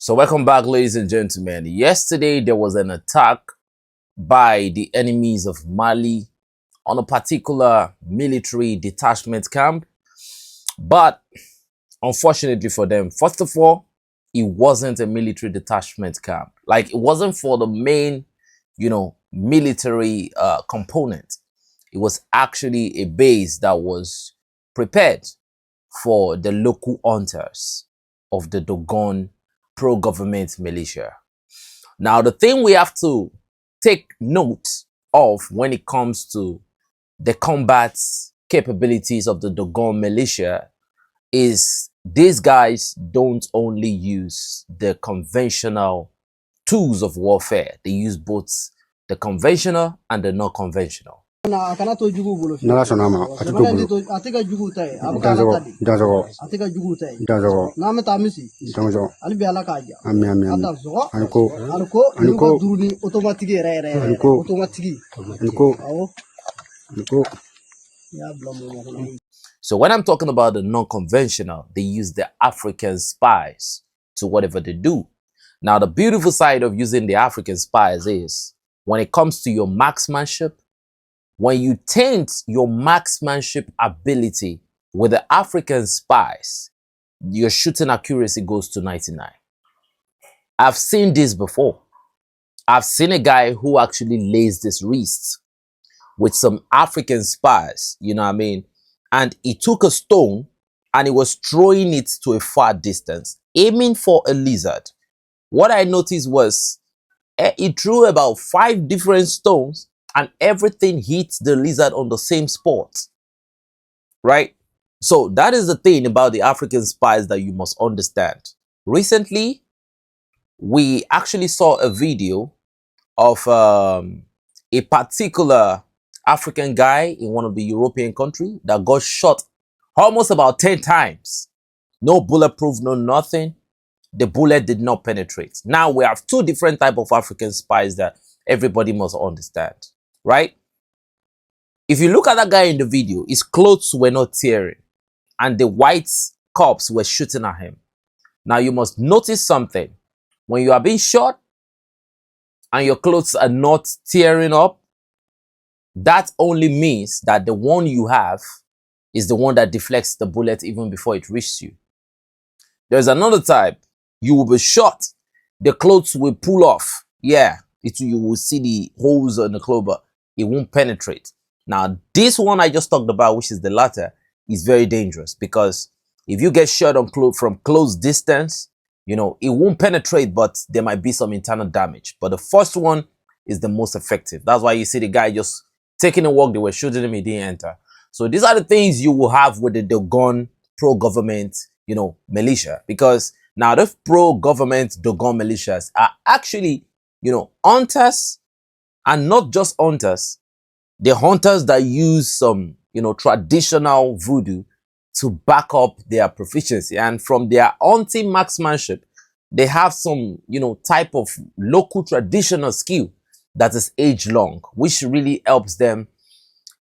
So welcome back, ladies and gentlemen. Yesterday, there was an attack by the enemies of Mali on a particular military detachment camp. But unfortunately for them, first of all, it wasn't a military detachment camp. Like, it wasn't for the main, military component. It was actually a base that was prepared for the local hunters of the Dogon pro-government militia. Now, the thing we have to take note of when it comes to the combat capabilities of the Dogon militia is these guys don't only use the conventional tools of warfare. They use both the conventional and the non-conventional. So when I'm talking about the non-conventional, they use the African spies to whatever they do. Now, the beautiful side of using the African spies is when it comes to your marksmanship, when you taint your marksmanship ability with the African spies, your shooting accuracy goes to 99. I've seen this before. I've seen a guy who actually lays this wrist with some African spies, you know what I mean? And he took a stone and he was throwing it to a far distance, aiming for a lizard. What I noticed was he threw about 5 different stones and everything hit the lizard on the same spot, right? So that is the thing about the African spies that you must understand. Recently, we actually saw a video of a particular African guy in one of the European countries that got shot almost about 10 times. No bulletproof, no nothing. The bullet did not penetrate. Now we have 2 different types of African spies that everybody must understand, right? If you look at that guy in the video, his clothes were not tearing and the white cops were shooting at him. Now you must notice something. When you are being shot and your clothes are not tearing up, that only means that the one you have is the one that deflects the bullet even before it reaches you. There's another type. You will be shot. The clothes will pull off. Yeah, you will see the holes on the clothes, but it won't penetrate. Now, this one I just talked about, which is the latter, is very dangerous because if you get shot on from close distance, it won't penetrate, but there might be some internal damage. But the first one is the most effective. That's why you see the guy just taking a walk, they were shooting him, he didn't enter. So these are the things you will have with the Dogon pro-government, militia. Because now the pro-government Dogon militias are actually, hunters, and not just hunters. The hunters that use some, traditional voodoo to back up their proficiency. And from their hunting marksmanship, they have some, type of local traditional skill that is age-long, which really helps them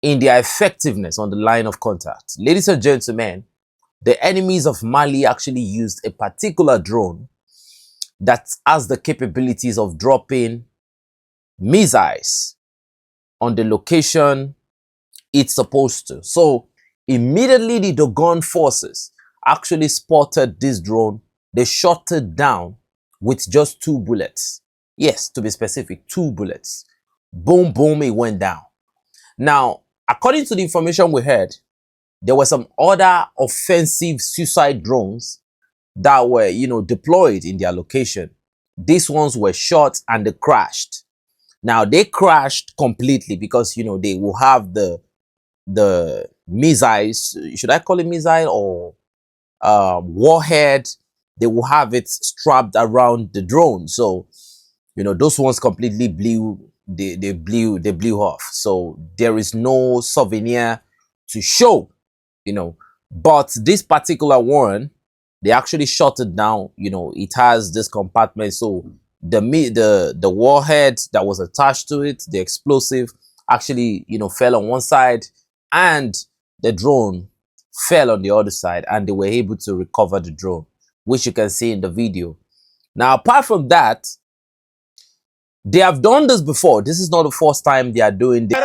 in their effectiveness on the line of contact. Ladies and gentlemen, the enemies of Mali actually used a particular drone that has the capabilities of dropping missiles on the location it's supposed to. So immediately the Dogon forces actually spotted this drone. They shot it down with just 2 bullets. Yes, to be specific, 2 bullets. Boom, boom, it went down. Now, according to the information we heard, there were some other offensive suicide drones that were, deployed in their location. These ones were shot and they crashed. Now, they crashed completely because, they will have the missiles, should I call it missile or warhead? They will have it strapped around the drone. So, those ones completely blew, they blew off. So there is no souvenir to show, but this particular one, they actually shot it down. It has this compartment. So the warhead that was attached to it, the explosive, actually, fell on one side and the drone fell on the other side, and they were able to recover the drone, which you can see in the video. Now, apart from that, they have done this before. This is not the first time they are doing this.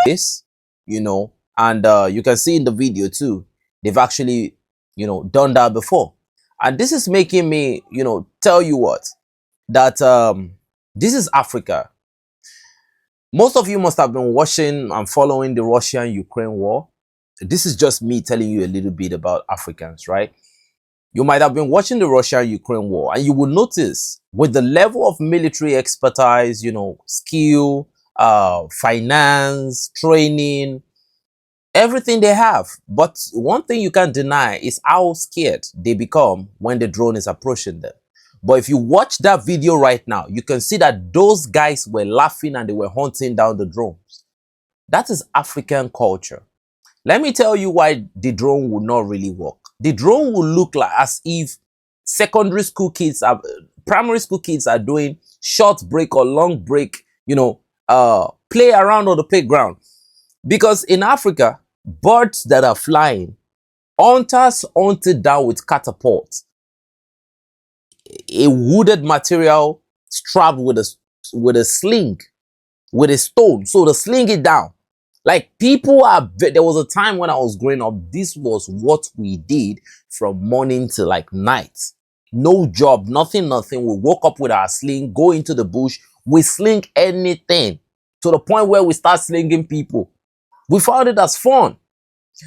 This, you know, and you can see in the video too, they've actually, you know, done that before. And this is making me, you know, tell you what, that this is Africa. Most of you must have been watching and following the Russia-Ukraine war. This is just me telling you a little bit about Africans, right? You might have been watching the Russia-Ukraine war, and you will notice with the level of military expertise, you know, skill, finance, training, everything they have. But one thing you can't deny is how scared they become when the drone is approaching them. But if you watch that video right now, you can see that those guys were laughing and they were hunting down the drones. That is African culture. Let me tell you why the drone would not really work. The drone will look like as if secondary school kids are, primary school kids are doing short break or long break, you know, play around on the playground. Because in Africa, birds that are flying, hunters hunted down with catapults, a wooded material strapped with a sling, with a stone. So to sling it down. Like people are, there was a time when I was growing up, this was what we did from morning to like night. No job, nothing. We woke up with our sling, go into the bush, we sling anything to the point where we start slinging people. We found it as fun.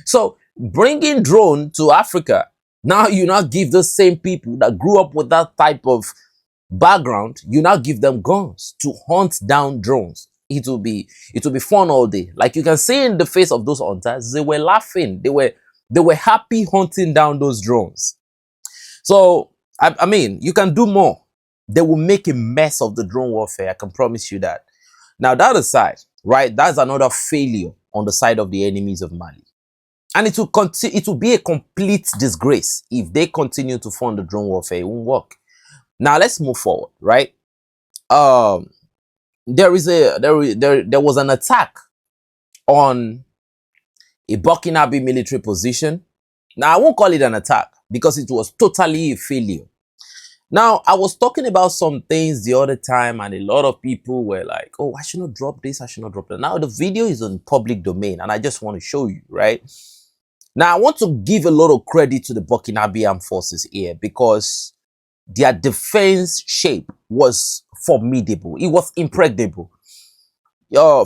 So bringing drone to Africa, now you now give the same people that grew up with that type of background, you now give them guns to hunt down drones. It will be fun all day. Like you can see in the face of those hunters, they were laughing. They were happy hunting down those drones. So I mean, you can do more. They will make a mess of the drone warfare. I can promise you that. Now that aside, right? That's another failure on the side of the enemies of Mali. And it will continue, it will be a complete disgrace if they continue to fund the drone warfare. It won't work. Now let's move forward, right? There was an attack on a Burkina military position. Now I won't call it an attack because it was totally a failure. Now, I was talking about some things the other time and a lot of people were like, oh, I should not drop this, I should not drop that. Now, the video is on public domain and I just want to show you, right? Now, I want to give a lot of credit to the Burkina Armed Forces here because their defense shape was formidable. It was impregnable.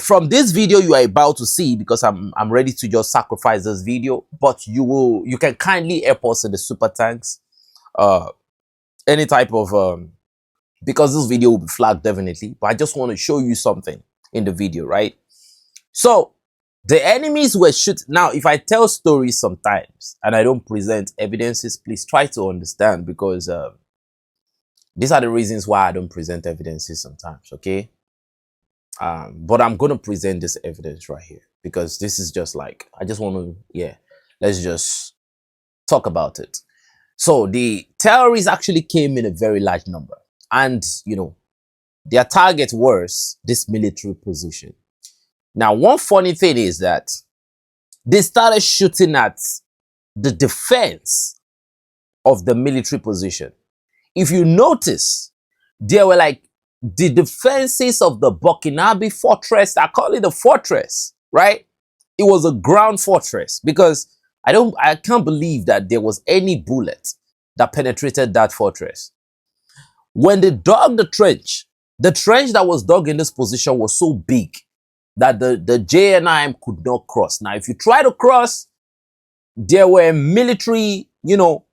From this video you are about to see, because I'm ready to just sacrifice this video, but you can kindly help us in the super thanks. Any type of because this video will be flagged definitely, but I just want to show you something in the video, right? So the enemies were shooting. Now if I tell stories sometimes and I don't present evidences, please try to understand, because these are the reasons why I don't present evidences sometimes, okay? But I'm gonna present this evidence right here because this is just like, I just want to, yeah, let's just talk about it. So the terrorists actually came in a very large number, and you know, their target was this military position. Now, one funny thing is that they started shooting at the defense of the military position. If you notice, there were like the defenses of the Binabi fortress. I call it a fortress, right? It was a ground fortress because I can't believe that there was any bullet that penetrated that fortress. When they dug the trench that was dug in this position was so big that the JNIM could not cross. Now, if you try to cross, there were military, you know,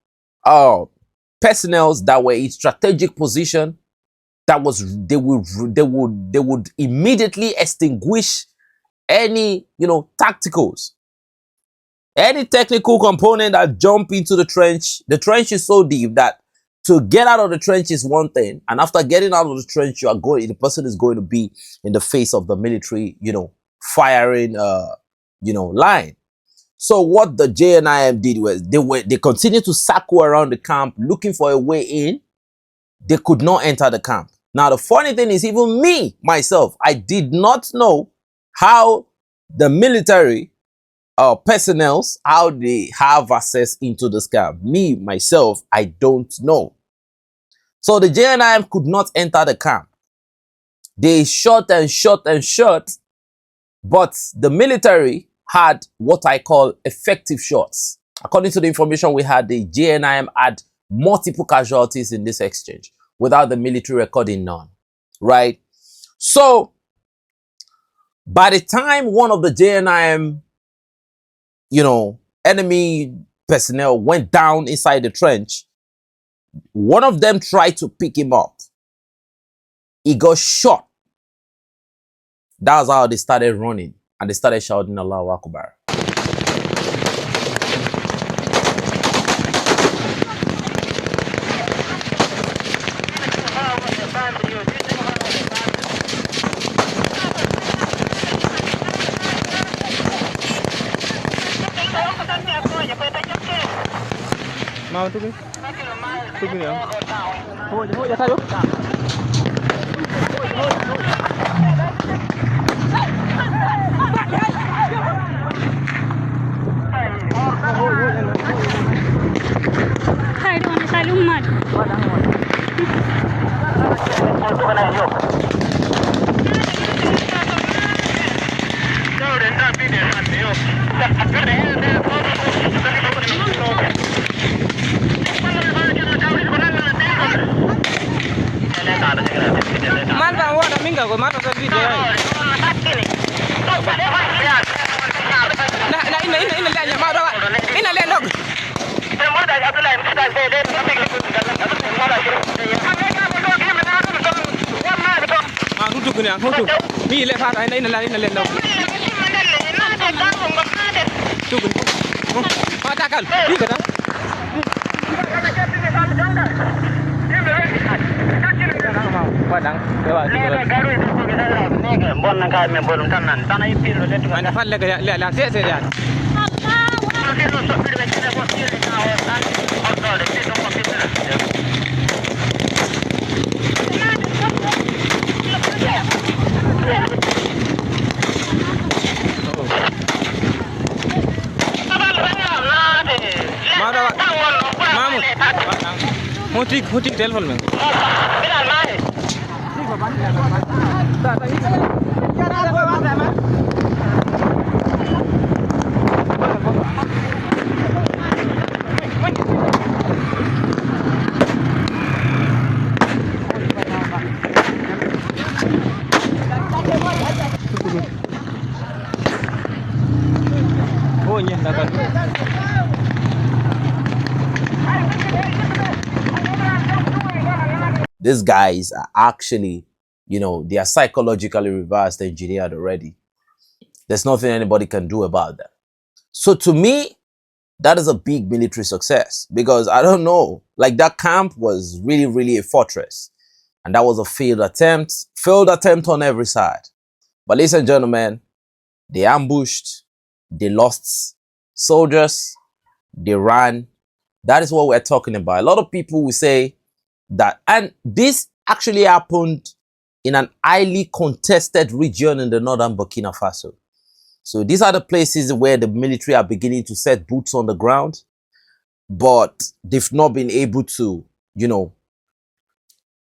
personnel that were in strategic position. That was, they would immediately extinguish any, you know, tacticals. Any technical component that jump into the trench is so deep that to get out of the trench is one thing, and after getting out of the trench, the person is going to be in the face of the military, you know, firing, you know, line. So what the JNIM did was they continued to circle around the camp looking for a way in. They could not enter the camp. Now the funny thing is, even me myself, I did not know how the military personnel, how they have access into this camp. Me myself, I don't know. So the JNIM could not enter the camp. They shot and shot and shot, but the military had what I call effective shots. According to the information we had, the JNIM had multiple casualties in this exchange without the military recording none, right? So by the time one of the JNIM, enemy personnel went down inside the trench, one of them tried to pick him up. He got shot. That's how they started running, and they started shouting Allahu Akbar. Mau tu ke? Tu ke ya? Oh, ya sayo. Hai dong, saling mat. Mana awak dah minggu kau mana tu video? Nah ini lihat mau dah. Ini lihat dok. Ah, duduk ni, duduk. Ni lihat apa? Ini lihat dok. Duduk. Ah, takkan. Ni kata. Padang, lewat. Bon nak kami belum tanan. Tanah itu lepas. Mana fal lagi lihat saya. Hotik telepon me. Oh, iya, dah. These guys are actually, they are psychologically reversed engineered already. There's nothing anybody can do about that. So to me, that is a big military success, because I don't know, like that camp was really, really a fortress. And that was a failed attempt on every side. But ladies and gentlemen, they ambushed, they lost soldiers, they ran. That is what we're talking about. A lot of people will say that, and this actually happened in an highly contested region in the northern Burkina Faso. So these are the places where the military are beginning to set boots on the ground, but they've not been able to,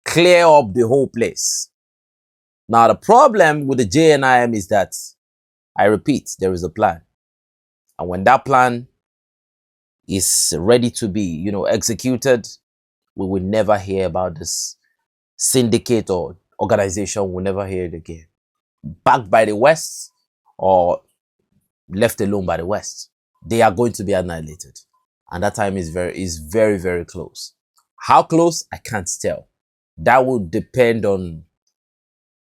clear up the whole place. Now, the problem with the JNIM is that, I repeat, there is a plan. And when that plan is ready to be, executed, we will never hear about this syndicate or organization. We'll never hear it again. Backed by the West or left alone by the West, they are going to be annihilated. And that time is very, very close. How close? I can't tell. That will depend on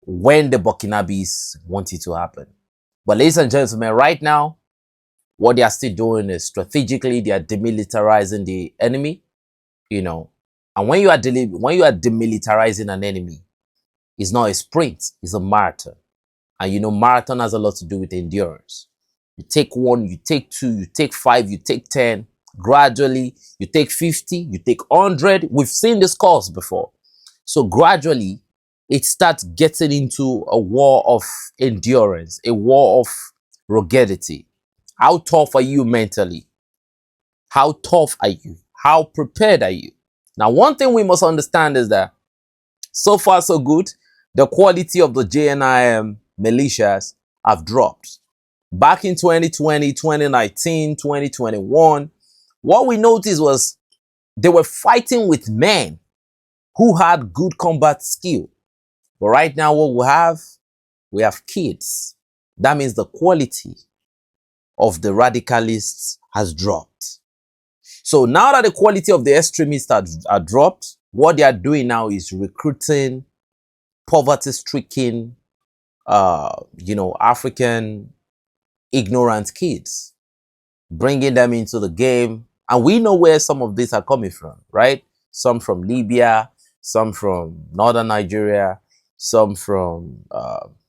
when the Burkinabis want it to happen. But ladies and gentlemen, right now, what they are still doing is strategically, they are demilitarizing the enemy, And when you are demilitarizing an enemy, it's not a sprint, it's a marathon. And marathon has a lot to do with endurance. You take 1, you take 2, you take 5, you take 10. Gradually, you take 50, you take 100. We've seen this course before. So gradually, it starts getting into a war of endurance, a war of ruggedity. How tough are you mentally? How tough are you? How prepared are you? Now, one thing we must understand is that so far so good, the quality of the JNIM militias have dropped. Back in 2020, 2019, 2021, what we noticed was they were fighting with men who had good combat skill. But right now, what we have kids. That means the quality of the radicalists has dropped. So now that the quality of the extremists are dropped, what they are doing now is recruiting poverty-stricken, African ignorant kids, bringing them into the game. And we know where some of these are coming from, right? Some from Libya, some from northern Nigeria, some from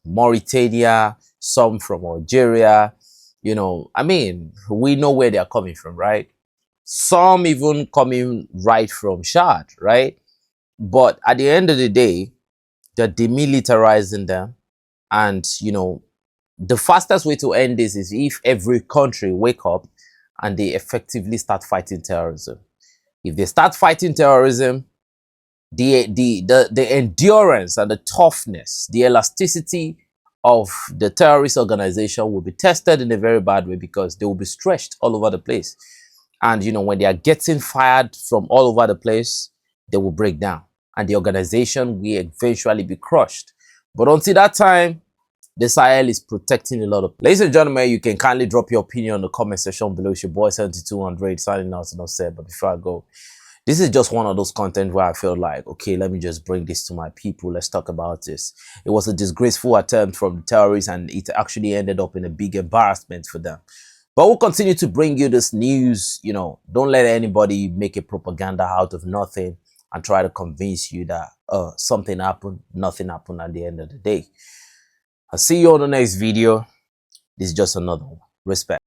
Mauritania, some from Algeria. We know where they're coming from, right? Some even coming right from Chad, right? But at the end of the day, they're demilitarizing them. And, the fastest way to end this is if every country wake up and they effectively start fighting terrorism. If they start fighting terrorism, the endurance and the toughness, the elasticity of the terrorist organization will be tested in a very bad way, because they will be stretched all over the place. And, when they are getting fired from all over the place, they will break down and the organization will eventually be crushed. But until that time, the Sahel is protecting a lot of. Ladies and gentlemen, you can kindly drop your opinion in the comment section below. It's your boy 7200 signing out, enough said. But before I go, this is just one of those content where I feel like, okay, let me just bring this to my people. Let's talk about this. It was a disgraceful attempt from the terrorists, and it actually ended up in a big embarrassment for them. But we'll continue to bring you this news. Don't let anybody make a propaganda out of nothing and try to convince you that something happened, nothing happened at the end of the day. I'll see you on the next video. This is just another one. Respect.